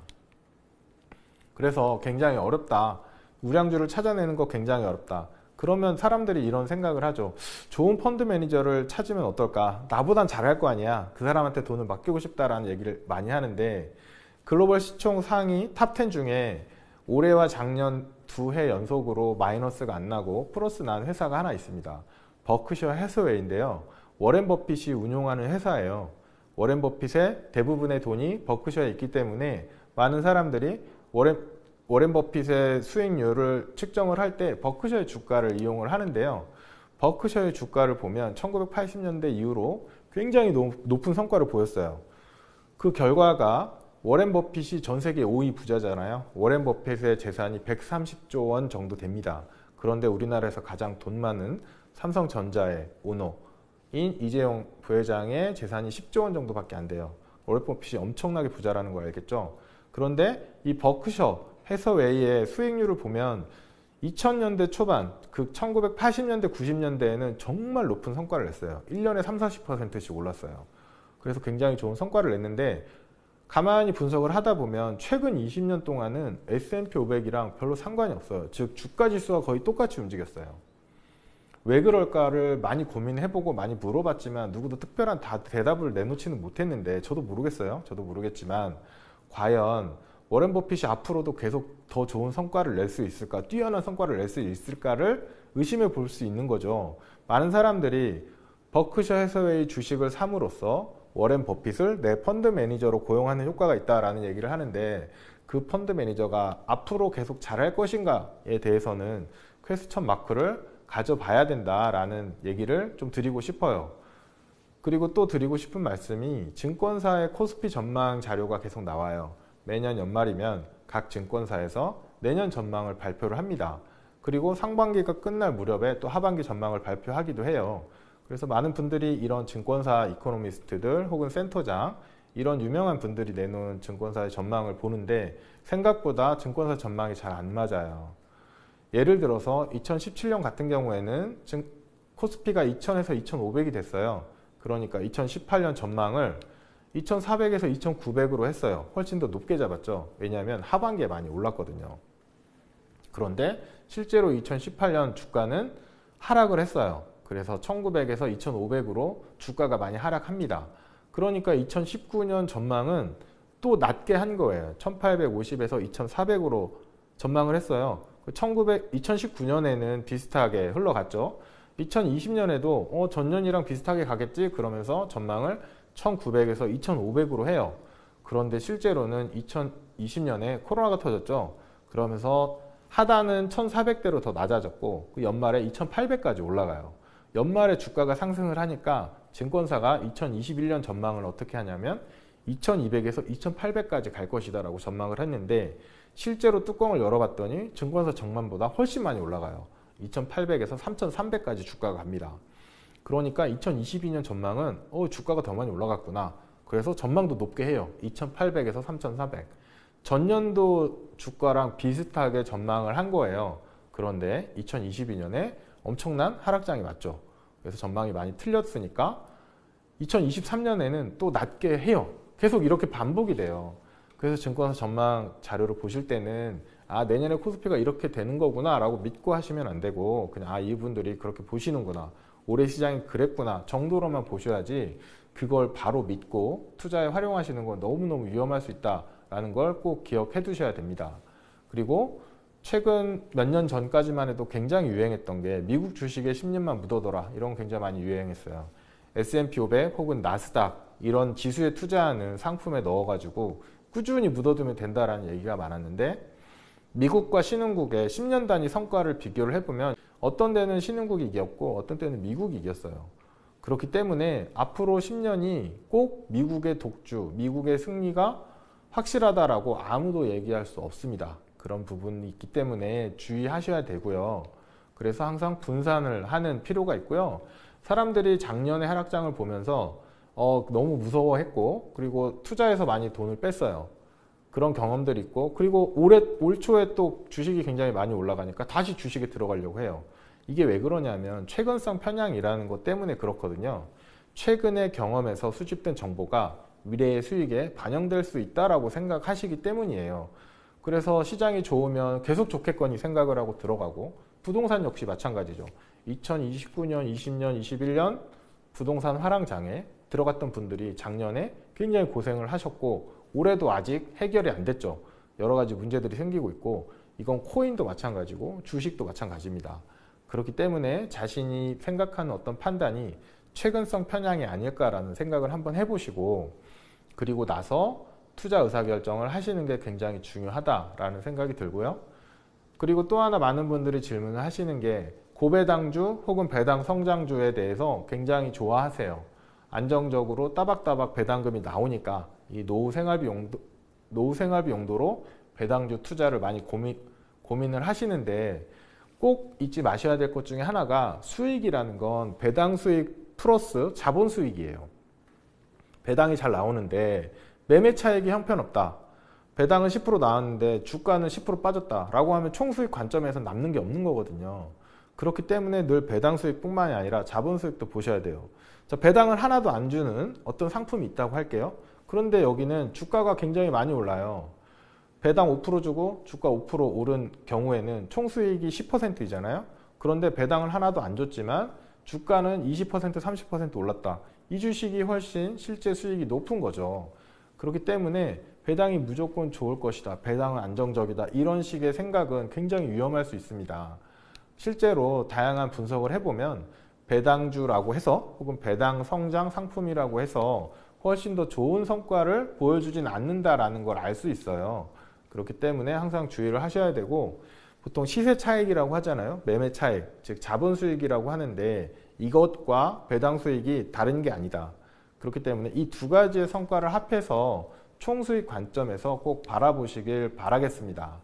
그래서 굉장히 어렵다. 우량주를 찾아내는 거 굉장히 어렵다. 그러면 사람들이 이런 생각을 하죠. 좋은 펀드 매니저를 찾으면 어떨까? 나보단 잘할 거 아니야. 그 사람한테 돈을 맡기고 싶다라는 얘기를 많이 하는데 글로벌 시총 상위 탑10 중에 올해와 작년 2해 연속으로 마이너스가 안 나고 플러스 난 회사가 하나 있습니다. 버크셔 해서웨이인데요. 워렌 버핏이 운용하는 회사예요. 워렌 버핏의 대부분의 돈이 버크셔에 있기 때문에 많은 사람들이 워렌 버핏의 수익률을 측정을 할 때 버크셔의 주가를 이용을 하는데요. 버크셔의 주가를 보면 1980년대 이후로 굉장히 높은 성과를 보였어요. 그 결과가 워렌 버핏이 전 세계 5위 부자잖아요. 워렌 버핏의 재산이 130조 원 정도 됩니다. 그런데 우리나라에서 가장 돈 많은 삼성전자의 오너인 이재용 부회장의 재산이 10조 원 정도밖에 안 돼요. 워렌 버핏이 엄청나게 부자라는 거 알겠죠? 그런데 이 버크셔 해서웨이의 수익률을 보면 2000년대 초반, 그 1980년대, 90년대에는 정말 높은 성과를 냈어요. 1년에 30-40%씩 올랐어요. 그래서 굉장히 좋은 성과를 냈는데 가만히 분석을 하다 보면 최근 20년 동안은 S&P 500이랑 별로 상관이 없어요. 즉 주가 지수와 거의 똑같이 움직였어요. 왜 그럴까를 많이 고민해보고 많이 물어봤지만 누구도 특별한 대답을 내놓지는 못했는데 저도 모르겠어요. 저도 모르겠지만 과연 워렌 버핏이 앞으로도 계속 더 좋은 성과를 낼 수 있을까, 뛰어난 성과를 낼 수 있을까를 의심해 볼 수 있는 거죠. 많은 사람들이 버크셔 해서웨이 주식을 삼으로써 워렌 버핏을 내 펀드 매니저로 고용하는 효과가 있다라는 얘기를 하는데 그 펀드 매니저가 앞으로 계속 잘할 것인가에 대해서는 퀘스천 마크를 가져봐야 된다라는 얘기를 좀 드리고 싶어요. 그리고 또 드리고 싶은 말씀이 증권사의 코스피 전망 자료가 계속 나와요. 매년 연말이면 각 증권사에서 내년 전망을 발표를 합니다. 그리고 상반기가 끝날 무렵에 또 하반기 전망을 발표하기도 해요. 그래서 많은 분들이 이런 증권사 이코노미스트들 혹은 센터장 이런 유명한 분들이 내놓은 증권사의 전망을 보는데 생각보다 증권사 전망이 잘 안 맞아요. 예를 들어서 2017년 같은 경우에는 코스피가 2000에서 2500이 됐어요. 그러니까 2018년 전망을 2400에서 2900으로 했어요. 훨씬 더 높게 잡았죠. 왜냐하면 하반기에 많이 올랐거든요. 그런데 실제로 2018년 주가는 하락을 했어요. 그래서 1900에서 2500으로 주가가 많이 하락합니다. 그러니까 2019년 전망은 또 낮게 한 거예요. 1850에서 2400으로 전망을 했어요. 2019년에는 비슷하게 흘러갔죠. 2020년에도 전년이랑 비슷하게 가겠지 그러면서 전망을 1900에서 2500으로 해요. 그런데 실제로는 2020년에 코로나가 터졌죠. 그러면서 하단은 1400대로 더 낮아졌고 그 연말에 2800까지 올라가요. 연말에 주가가 상승을 하니까 증권사가 2021년 전망을 어떻게 하냐면 2200에서 2800까지 갈 것이다 라고 전망을 했는데 실제로 뚜껑을 열어봤더니 증권사 전망보다 훨씬 많이 올라가요. 2,800에서 3,300까지 주가가 갑니다. 그러니까 2022년 전망은 주가가 더 많이 올라갔구나. 그래서 전망도 높게 해요. 2,800에서 3,400. 전년도 주가랑 비슷하게 전망을 한 거예요. 그런데 2022년에 엄청난 하락장이 맞죠. 그래서 전망이 많이 틀렸으니까 2023년에는 또 낮게 해요. 계속 이렇게 반복이 돼요. 그래서 증권사 전망 자료를 보실 때는 내년에 코스피가 이렇게 되는 거구나 라고 믿고 하시면 안 되고 그냥 이분들이 그렇게 보시는구나, 올해 시장이 그랬구나 정도로만 보셔야지, 그걸 바로 믿고 투자에 활용하시는 건 너무너무 위험할 수 있다라는 걸 꼭 기억해 두셔야 됩니다. 그리고 최근 몇 년 전까지만 해도 굉장히 유행했던 게 미국 주식에 10년만 묻어둬라, 이런 거 굉장히 많이 유행했어요. S&P 500 혹은 나스닥 이런 지수에 투자하는 상품에 넣어가지고 꾸준히 묻어두면 된다라는 얘기가 많았는데, 미국과 신흥국의 10년 단위 성과를 비교를 해보면 어떤 데는 신흥국이 이겼고 어떤 때는 미국이 이겼어요. 그렇기 때문에 앞으로 10년이 꼭 미국의 독주, 미국의 승리가 확실하다라고 아무도 얘기할 수 없습니다. 그런 부분이 있기 때문에 주의하셔야 되고요. 그래서 항상 분산을 하는 필요가 있고요. 사람들이 작년에 하락장을 보면서 너무 무서워했고, 그리고 투자해서 많이 돈을 뺐어요. 그런 경험들이 있고, 그리고 올 초에 또 주식이 굉장히 많이 올라가니까 다시 주식에 들어가려고 해요. 이게 왜 그러냐면 최근성 편향이라는 것 때문에 그렇거든요. 최근의 경험에서 수집된 정보가 미래의 수익에 반영될 수 있다라고 생각하시기 때문이에요. 그래서 시장이 좋으면 계속 좋겠거니 생각을 하고 들어가고, 부동산 역시 마찬가지죠. 2029년, 20년, 21년 부동산 화랑장에 들어갔던 분들이 작년에 굉장히 고생을 하셨고 올해도 아직 해결이 안 됐죠. 여러 가지 문제들이 생기고 있고, 이건 코인도 마찬가지고 주식도 마찬가지입니다. 그렇기 때문에 자신이 생각하는 어떤 판단이 최근성 편향이 아닐까라는 생각을 한번 해보시고, 그리고 나서 투자 의사결정을 하시는 게 굉장히 중요하다라는 생각이 들고요. 그리고 또 하나 많은 분들이 질문을 하시는 게 고배당주 혹은 배당 성장주에 대해서 굉장히 좋아하세요. 안정적으로 따박따박 배당금이 나오니까 이 노후 생활비 용도로 배당주 투자를 많이 고민을 하시는데, 꼭 잊지 마셔야 될 것 중에 하나가 수익이라는 건 배당 수익 플러스 자본 수익이에요. 배당이 잘 나오는데 매매 차익이 형편없다. 배당은 10% 나왔는데 주가는 10% 빠졌다라고 하면 총수익 관점에서 남는 게 없는 거거든요. 그렇기 때문에 늘 배당 수익뿐만이 아니라 자본 수익도 보셔야 돼요. 자, 배당을 하나도 안 주는 어떤 상품이 있다고 할게요. 그런데 여기는 주가가 굉장히 많이 올라요. 배당 5% 주고 주가 5% 오른 경우에는 총수익이 10%이잖아요. 그런데 배당을 하나도 안 줬지만 주가는 20%, 30% 올랐다. 이 주식이 훨씬 실제 수익이 높은 거죠. 그렇기 때문에 배당이 무조건 좋을 것이다, 배당은 안정적이다, 이런 식의 생각은 굉장히 위험할 수 있습니다. 실제로 다양한 분석을 해보면 배당주라고 해서 혹은 배당 성장 상품이라고 해서 훨씬 더 좋은 성과를 보여주진 않는다라는 걸 알 수 있어요. 그렇기 때문에 항상 주의를 하셔야 되고, 보통 시세 차익이라고 하잖아요. 매매 차익, 즉 자본 수익이라고 하는데 이것과 배당 수익이 다른 게 아니다. 그렇기 때문에 이 두 가지의 성과를 합해서 총수익 관점에서 꼭 바라보시길 바라겠습니다.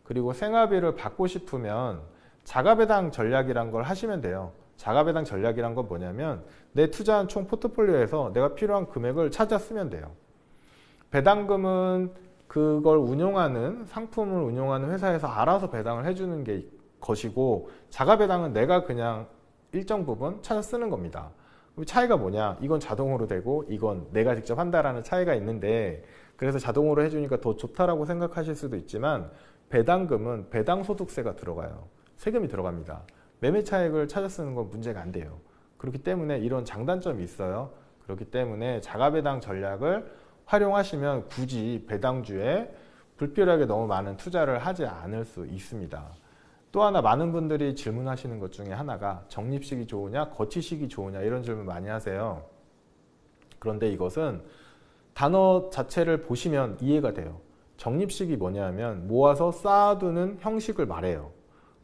그리고 생활비를 받고 싶으면 자가배당 전략이란 걸 하시면 돼요. 자가배당 전략이란 건 뭐냐면 내 투자한 총 포트폴리오에서 내가 필요한 금액을 찾아 쓰면 돼요. 배당금은 그걸 운용하는, 상품을 운용하는 회사에서 알아서 배당을 해주는 게 것이고, 자가배당은 내가 그냥 일정 부분 찾아 쓰는 겁니다. 차이가 뭐냐? 이건 자동으로 되고 이건 내가 직접 한다라는 차이가 있는데, 그래서 자동으로 해주니까 더 좋다라고 생각하실 수도 있지만, 배당금은 배당소득세가 들어가요. 세금이 들어갑니다. 매매 차익을 찾아 쓰는 건 문제가 안 돼요. 그렇기 때문에 이런 장단점이 있어요. 그렇기 때문에 자가배당 전략을 활용하시면 굳이 배당주에 불필요하게 너무 많은 투자를 하지 않을 수 있습니다. 또 하나 많은 분들이 질문하시는 것 중에 하나가 적립식이 좋으냐 거치식이 좋으냐, 이런 질문 많이 하세요. 그런데 이것은 단어 자체를 보시면 이해가 돼요. 적립식이 뭐냐면 모아서 쌓아두는 형식을 말해요.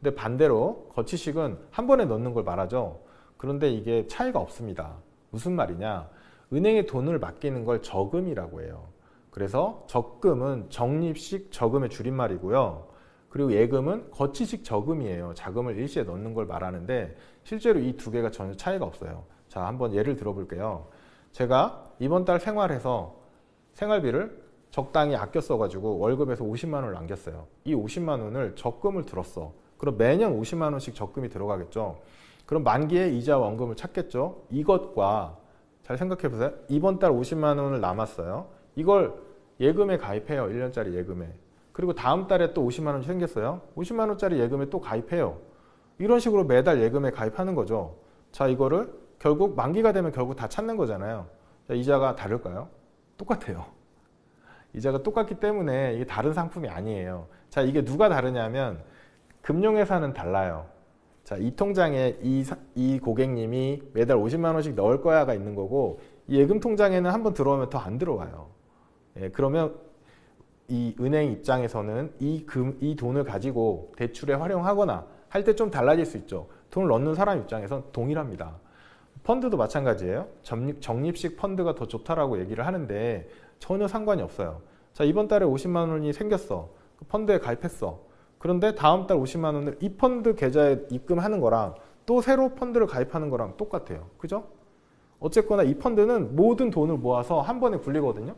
근데 반대로 거치식은 한 번에 넣는 걸 말하죠. 그런데 이게 차이가 없습니다. 무슨 말이냐? 은행에 돈을 맡기는 걸 저금이라고 해요. 그래서 적금은 적립식 저금의 줄임말이고요. 그리고 예금은 거치식 저금이에요. 자금을 일시에 넣는 걸 말하는데 실제로 이 두 개가 전혀 차이가 없어요. 자, 한번 예를 들어 볼게요. 제가 이번 달 생활해서 생활비를 적당히 아껴 써가지고 월급에서 50만 원을 남겼어요. 이 50만 원을 적금을 들었어. 그럼 매년 50만 원씩 적금이 들어가겠죠. 그럼 만기에 이자 원금을 찾겠죠. 이것과 잘 생각해 보세요. 이번 달 50만 원을 남았어요. 이걸 예금에 가입해요. 1년짜리 예금에. 그리고 다음 달에 또 50만 원이 생겼어요. 50만 원짜리 예금에 또 가입해요. 이런 식으로 매달 예금에 가입하는 거죠. 자, 이거를 결국 만기가 되면 결국 다 찾는 거잖아요. 자, 이자가 다를까요? 똑같아요. 이자가 똑같기 때문에 이게 다른 상품이 아니에요. 자, 이게 누가 다르냐면 금융회사는 달라요. 자, 이 통장에 이 고객님이 매달 50만 원씩 넣을 거야가 있는 거고 이 예금 통장에는 한번 들어오면 더 안 들어와요. 예, 그러면 이 은행 입장에서는 이 돈을 가지고 대출에 활용하거나 할 때 좀 달라질 수 있죠. 돈을 넣는 사람 입장에선 동일합니다. 펀드도 마찬가지예요. 적립식 펀드가 더 좋다라고 얘기를 하는데 전혀 상관이 없어요. 자, 이번 달에 50만 원이 생겼어. 그 펀드에 가입했어. 그런데 다음 달 50만 원을 이 펀드 계좌에 입금하는 거랑 또 새로 펀드를 가입하는 거랑 똑같아요. 그죠? 어쨌거나 이 펀드는 모든 돈을 모아서 한 번에 굴리거든요.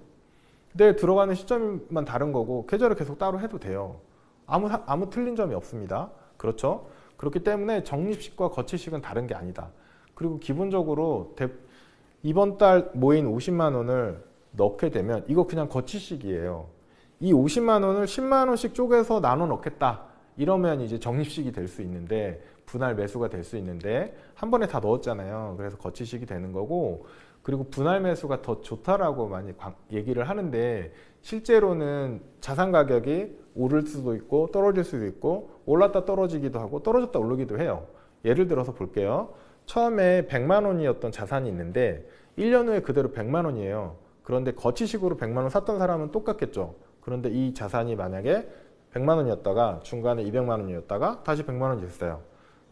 근데 들어가는 시점만 다른 거고 계좌를 계속 따로 해도 돼요. 아무 틀린 점이 없습니다. 그렇죠? 그렇기 때문에 적립식과 거치식은 다른 게 아니다. 그리고 기본적으로 이번 달 모인 50만 원을 넣게 되면 이거 그냥 거치식이에요. 이 50만 원을 10만 원씩 쪼개서 나눠 넣겠다. 이러면 이제 적립식이 될 수 있는데 분할 매수가 될 수 있는데 한 번에 다 넣었잖아요. 그래서 거치식이 되는 거고 그리고 분할 매수가 더 좋다라고 많이 얘기를 하는데 실제로는 자산 가격이 오를 수도 있고 떨어질 수도 있고 올랐다 떨어지기도 하고 떨어졌다 오르기도 해요. 예를 들어서 볼게요. 처음에 100만 원이었던 자산이 있는데 1년 후에 그대로 100만 원이에요. 그런데 거치식으로 100만 원 샀던 사람은 똑같겠죠. 그런데 이 자산이 만약에 100만 원이었다가 중간에 200만 원이었다가 다시 100만 원이 됐어요.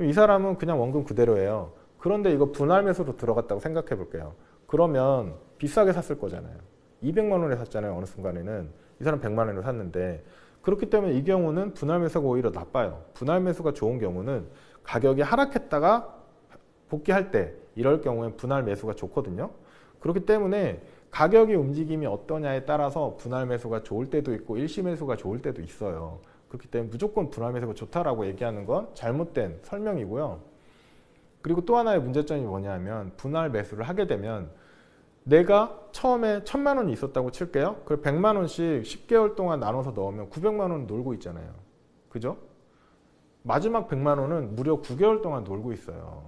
이 사람은 그냥 원금 그대로예요. 그런데 이거 분할 매수로 들어갔다고 생각해 볼게요. 그러면 비싸게 샀을 거잖아요. 200만 원에 샀잖아요. 어느 순간에는. 이 사람 100만 원으로 샀는데 그렇기 때문에 이 경우는 분할 매수가 오히려 나빠요. 분할 매수가 좋은 경우는 가격이 하락했다가 복귀할 때 이럴 경우엔 분할 매수가 좋거든요. 그렇기 때문에 가격의 움직임이 어떠냐에 따라서 분할 매수가 좋을 때도 있고 일시 매수가 좋을 때도 있어요. 그렇기 때문에 무조건 분할 매수가 좋다라고 얘기하는 건 잘못된 설명이고요. 그리고 또 하나의 문제점이 뭐냐면 분할 매수를 하게 되면 내가 처음에 1000만 원이 있었다고 칠게요. 그걸 100만 원씩 10개월 동안 나눠서 넣으면 900만 원 놀고 있잖아요. 그죠? 마지막 100만 원은 무려 9개월 동안 놀고 있어요.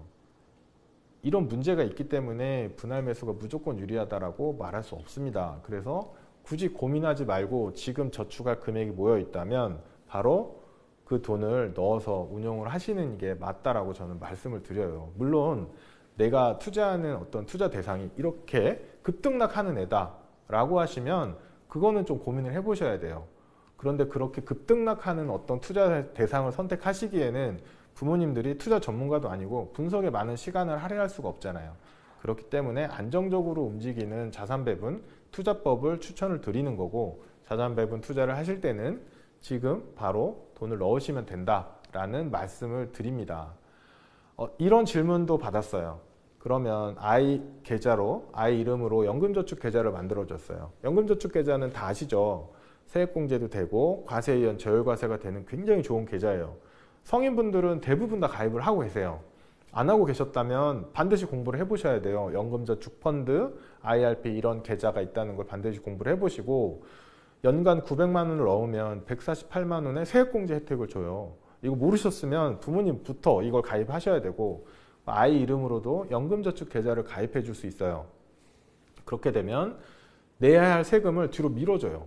이런 문제가 있기 때문에 분할 매수가 무조건 유리하다라고 말할 수 없습니다. 그래서 굳이 고민하지 말고 지금 저축할 금액이 모여 있다면 바로 그 돈을 넣어서 운용을 하시는 게 맞다라고 저는 말씀을 드려요. 물론 내가 투자하는 어떤 투자 대상이 이렇게 급등락하는 애다라고 하시면 그거는 좀 고민을 해보셔야 돼요. 그런데 그렇게 급등락하는 어떤 투자 대상을 선택하시기에는 부모님들이 투자 전문가도 아니고 분석에 많은 시간을 할애할 수가 없잖아요. 그렇기 때문에 안정적으로 움직이는 자산 배분 투자법을 추천을 드리는 거고 자산 배분 투자를 하실 때는 지금 바로 돈을 넣으시면 된다라는 말씀을 드립니다. 이런 질문도 받았어요. 그러면 아이 계좌로 아이 이름으로 연금저축 계좌를 만들어줬어요. 연금저축 계좌는 다 아시죠? 세액공제도 되고 과세이연 저율과세가 되는 굉장히 좋은 계좌예요. 성인분들은 대부분 다 가입을 하고 계세요. 안 하고 계셨다면 반드시 공부를 해보셔야 돼요. 연금저축펀드, IRP 이런 계좌가 있다는 걸 반드시 공부를 해보시고 연간 900만 원을 넣으면 148만 원의 세액공제 혜택을 줘요. 이거 모르셨으면 부모님부터 이걸 가입하셔야 되고 아이 이름으로도 연금저축 계좌를 가입해 줄 수 있어요. 그렇게 되면 내야 할 세금을 뒤로 밀어줘요.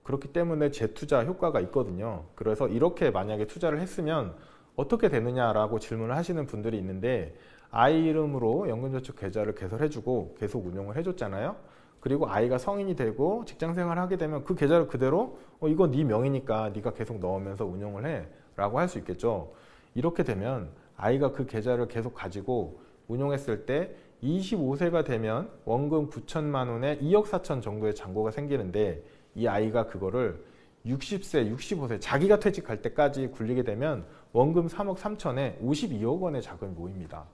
그렇기 때문에 재투자 효과가 있거든요. 그래서 이렇게 만약에 투자를 했으면 어떻게 되느냐라고 질문을 하시는 분들이 있는데 아이 이름으로 연금저축 계좌를 개설해주고 계속 운용을 해줬잖아요. 그리고 아이가 성인이 되고 직장생활을 하게 되면 그 계좌를 그대로 이거 네 명이니까 네가 계속 넣으면서 운용을 해 라고 할 수 있겠죠. 이렇게 되면 아이가 그 계좌를 계속 가지고 운용했을 때 25세가 되면 원금 9천만 원에 2억 4천 정도의 잔고가 생기는데 이 아이가 그거를 60세, 65세 자기가 퇴직할 때까지 굴리게 되면 원금 3억 3천에 52억 원의 자금이 모입니다.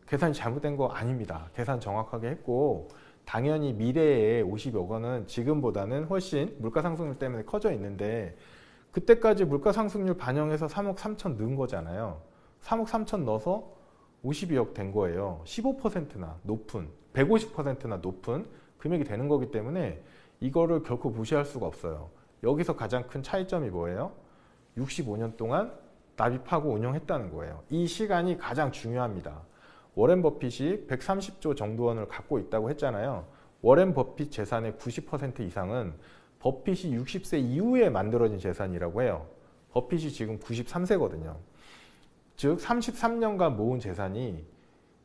계산이 잘못된 거 아닙니다. 계산 정확하게 했고 당연히 미래에 50억 원은 지금보다는 훨씬 물가 상승률 때문에 커져 있는데 그때까지 물가 상승률 반영해서 3억 3천 넣은 거잖아요. 3억 3천 넣어서 52억 된 거예요. 15%나 높은, 150%나 높은 금액이 되는 거기 때문에 이거를 결코 무시할 수가 없어요. 여기서 가장 큰 차이점이 뭐예요? 65년 동안 납입하고 운용했다는 거예요. 이 시간이 가장 중요합니다. 워렌 버핏이 130조 정도 원을 갖고 있다고 했잖아요. 워렌 버핏 재산의 90% 이상은 버핏이 60세 이후에 만들어진 재산이라고 해요. 버핏이 지금 93세거든요. 즉 33년간 모은 재산이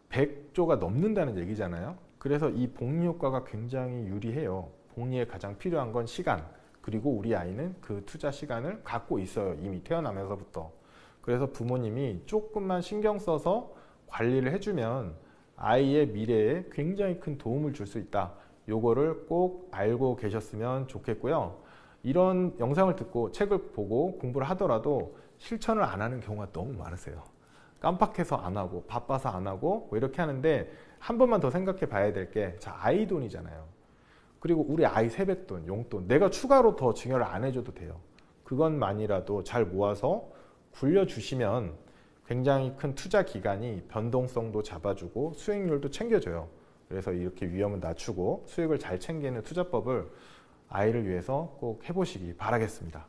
100조가 넘는다는 얘기잖아요. 그래서 이 복리 효과가 굉장히 유리해요. 복리에 가장 필요한 건 시간, 그리고 우리 아이는 그 투자 시간을 갖고 있어요. 이미 태어나면서부터. 그래서 부모님이 조금만 신경 써서 관리를 해주면 아이의 미래에 굉장히 큰 도움을 줄 수 있다. 요거를 꼭 알고 계셨으면 좋겠고요. 이런 영상을 듣고 책을 보고 공부를 하더라도 실천을 안 하는 경우가 너무 많으세요. 깜빡해서 안 하고 바빠서 안 하고 뭐 이렇게 하는데 한 번만 더 생각해 봐야 될 게 아이 돈이잖아요. 그리고 우리 아이 세뱃돈, 용돈 내가 추가로 더 증여를 안 해줘도 돼요. 그것만이라도 잘 모아서 굴려주시면 굉장히 큰 투자 기간이 변동성도 잡아주고 수익률도 챙겨줘요. 그래서 이렇게 위험을 낮추고 수익을 잘 챙기는 투자법을 아이를 위해서 꼭 해보시기 바라겠습니다.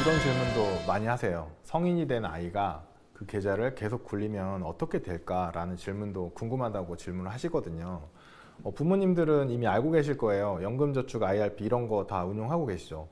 이런 질문도 많이 하세요. 성인이 된 아이가 그 계좌를 계속 굴리면 어떻게 될까라는 질문도 궁금하다고 질문을 하시거든요. 부모님들은 이미 알고 계실 거예요. 연금저축, IRP 이런 거 다 운용하고 계시죠.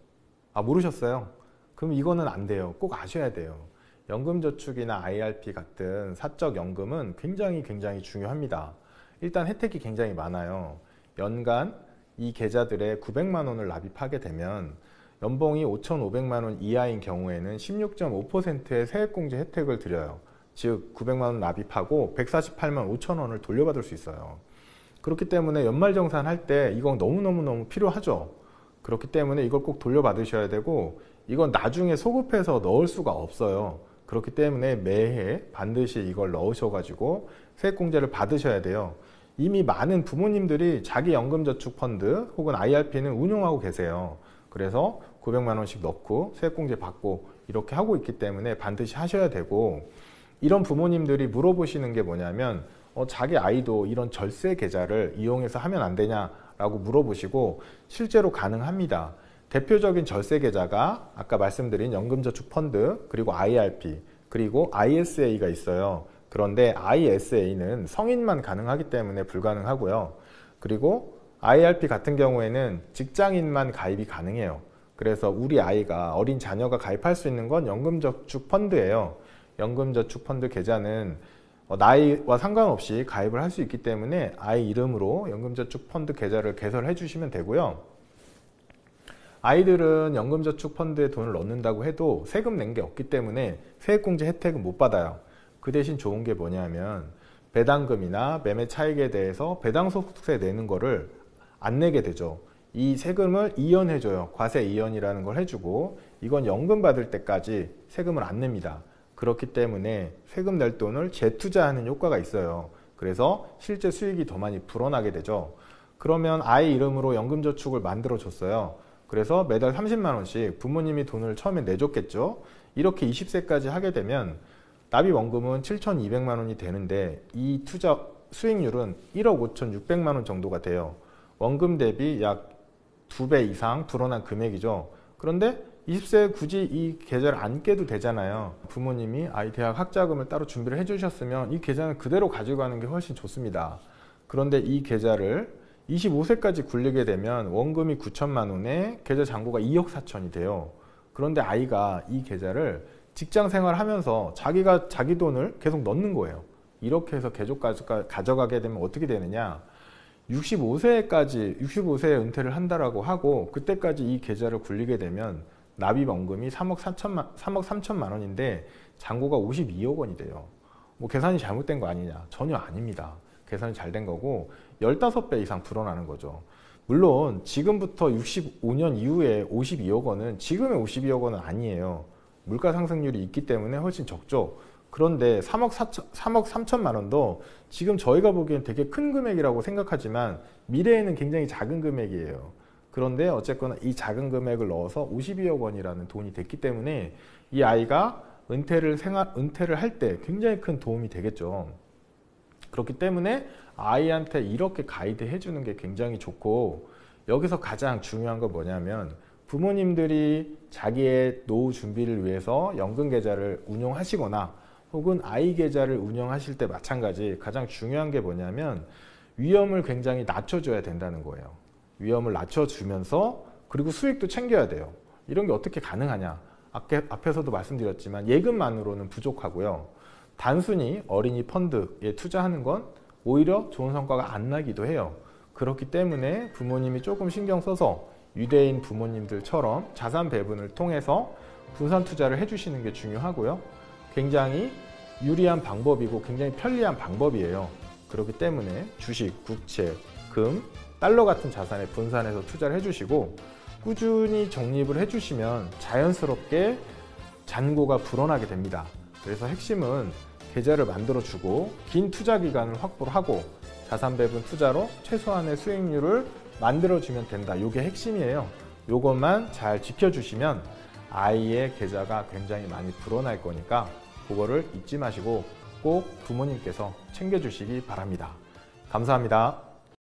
아, 모르셨어요? 그럼 이거는 안 돼요. 꼭 아셔야 돼요. 연금저축이나 IRP 같은 사적연금은 굉장히 중요합니다. 일단 혜택이 굉장히 많아요. 연간 이 계좌들에 900만 원을 납입하게 되면 연봉이 5,500만 원 이하인 경우에는 16.5%의 세액공제 혜택을 드려요. 즉 900만 원 납입하고 148만 5천 원을 돌려받을 수 있어요. 그렇기 때문에 연말정산 할 때 이건 너무너무 필요하죠. 그렇기 때문에 이걸 꼭 돌려받으셔야 되고 이건 나중에 소급해서 넣을 수가 없어요. 그렇기 때문에 매해 반드시 이걸 넣으셔가지고 세액공제를 받으셔야 돼요. 이미 많은 부모님들이 자기 연금저축펀드 혹은 IRP는 운용하고 계세요. 그래서 900만 원씩 넣고 세액공제 받고 이렇게 하고 있기 때문에 반드시 하셔야 되고 이런 부모님들이 물어보시는 게 뭐냐면 자기 아이도 이런 절세 계좌를 이용해서 하면 안 되냐라고 물어보시고 실제로 가능합니다. 대표적인 절세 계좌가 아까 말씀드린 연금저축펀드 그리고 IRP 그리고 ISA가 있어요. 그런데 ISA는 성인만 가능하기 때문에 불가능하고요. 그리고 IRP 같은 경우에는 직장인만 가입이 가능해요. 그래서 우리 아이가 어린 자녀가 가입할 수 있는 건 연금저축펀드예요. 연금저축펀드 계좌는 나이와 상관없이 가입을 할 수 있기 때문에 아이 이름으로 연금저축펀드 계좌를 개설해 주시면 되고요. 아이들은 연금저축펀드에 돈을 넣는다고 해도 세금 낸 게 없기 때문에 세액공제 혜택은 못 받아요. 그 대신 좋은 게 뭐냐면 배당금이나 매매 차익에 대해서 배당소득세 내는 거를 안 내게 되죠. 이 세금을 이연해줘요. 과세 이연이라는 걸 해주고 이건 연금 받을 때까지 세금을 안 냅니다. 그렇기 때문에 세금 낼 돈을 재투자하는 효과가 있어요. 그래서 실제 수익이 더 많이 불어나게 되죠. 그러면 아이 이름으로 연금저축을 만들어 줬어요. 그래서 매달 30만 원씩 부모님이 돈을 처음에 내줬겠죠. 이렇게 20세까지 하게 되면 납입원금은 7,200만 원이 되는데 이 투자 수익률은 1억 5,600만 원 정도가 돼요. 원금 대비 약 2배 이상 불어난 금액이죠. 그런데 20세에 굳이 이 계좌를 안 깨도 되잖아요. 부모님이 아이 대학 학자금을 따로 준비를 해주셨으면 이 계좌는 그대로 가지고 가는 게 훨씬 좋습니다. 그런데 이 계좌를 25세까지 굴리게 되면 원금이 9천만 원에 계좌 잔고가 2억 4천이 돼요. 그런데 아이가 이 계좌를 직장 생활하면서 자기가 자기 돈을 계속 넣는 거예요. 이렇게 해서 계속 가져가게 되면 어떻게 되느냐? 65세에 은퇴를 한다라고 하고 그때까지 이 계좌를 굴리게 되면 납입원금이 3억 3천만 원인데 잔고가 52억 원이 돼요. 뭐 계산이 잘못된 거 아니냐? 전혀 아닙니다. 계산이 잘 된 거고 15배 이상 불어나는 거죠. 물론 지금부터 65년 이후에 52억 원은 지금의 52억 원은 아니에요. 물가 상승률이 있기 때문에 훨씬 적죠. 그런데 3억 3천만 원도 지금 저희가 보기엔 되게 큰 금액이라고 생각하지만 미래에는 굉장히 작은 금액이에요. 그런데 어쨌거나 이 작은 금액을 넣어서 52억 원이라는 돈이 됐기 때문에 이 아이가 은퇴를 할 때 굉장히 큰 도움이 되겠죠. 그렇기 때문에 아이한테 이렇게 가이드 해주는 게 굉장히 좋고, 여기서 가장 중요한 건 뭐냐면 부모님들이 자기의 노후 준비를 위해서 연금 계좌를 운용하시거나 혹은 아이 계좌를 운영하실 때 마찬가지, 가장 중요한 게 뭐냐면 위험을 굉장히 낮춰줘야 된다는 거예요. 위험을 낮춰주면서 그리고 수익도 챙겨야 돼요. 이런 게 어떻게 가능하냐? 앞에서도 말씀드렸지만 예금만으로는 부족하고요. 단순히 어린이 펀드에 투자하는 건 오히려 좋은 성과가 안 나기도 해요. 그렇기 때문에 부모님이 조금 신경 써서 유대인 부모님들처럼 자산 배분을 통해서 분산 투자를 해주시는 게 중요하고요. 굉장히 유리한 방법이고 굉장히 편리한 방법이에요. 그렇기 때문에 주식, 국채, 금, 달러 같은 자산에 분산해서 투자를 해주시고 꾸준히 적립을 해주시면 자연스럽게 잔고가 불어나게 됩니다. 그래서 핵심은 계좌를 만들어주고 긴 투자 기간을 확보를 하고 자산 배분 투자로 최소한의 수익률을 만들어주면 된다. 이게 핵심이에요. 이것만 잘 지켜주시면 아이의 계좌가 굉장히 많이 불어날 거니까 그거를 잊지 마시고 꼭 부모님께서 챙겨주시기 바랍니다. 감사합니다.